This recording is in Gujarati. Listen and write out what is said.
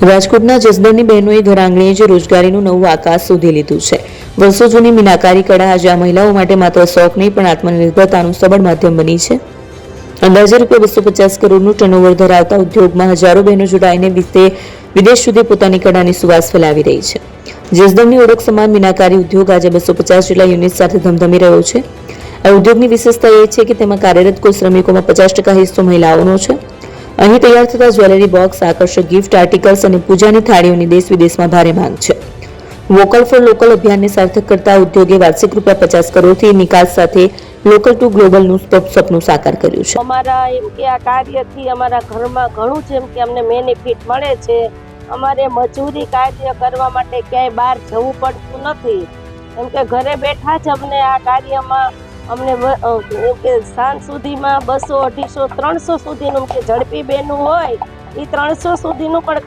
રાજકોટના જસદણની બહેનોએ ઘર આંગણે જ રોજગારીનું નવું આકાશ શોધી લીધું છે। વર્ષો જૂની મીનાકારી કળા આજે આ મહિલાઓ માટે માત્ર શોખ નહીં પણ આત્મનિર્ભરતાનું સબળ માધ્યમ બની છે। અંદાજે ₹250 કરોડનું ટર્નઓવર ધરાવતા ઉદ્યોગમાં હજારો બહેનો જોડાઈને વિદેશ સુધી પોતાની કળાની સુવાસ ફેલાવી રહી છે। જસદણની ઓળખ સમાન મીનાકારી ઉદ્યોગ આજે 250 જેટલા યુનિટ સાથે ધમધમી રહ્યો છે। આ ઉદ્યોગની વિશેષતા એ છે કે તેમાં કાર્યરત કુલ શ્રમિકોમાં 50% હિસ્સો મહિલાઓનો છે। અહીં તૈયાર થતા જ્વેલરી બોક્સ, આકર્ષક ગિફ્ટ આર્ટિકલ્સ અને પૂજાની થાળીઓની દેશ વિદેશમાં ભારે માંગ છે। વોકલ ફોર લોકલ અભિયાનને સાર્થક કરતા ઉદ્યોગે વાર્ષિક ₹50 કરોડથી નિકાસ સાથે લોકલ ટુ ગ્લોબલનું સપનું સાકાર કર્યું છે। અમારા એમ કે આ કાર્યથી અમારા ઘરમાં ઘણું જ એમ કે અમને બેનિફિટ મળે છે। અમારે મજૂરી કાર્ય કરવા માટે ક્યાંય બહાર જવું પડતું નથી, એમ કે ઘરે બેઠા જ અમને આ કાર્યમાં અમને એમ કે સાંજ સુધીમાં 200, 250, 300 સુધીનું કે ઝડપી બેનું હોય એ 300 સુધીનું પણ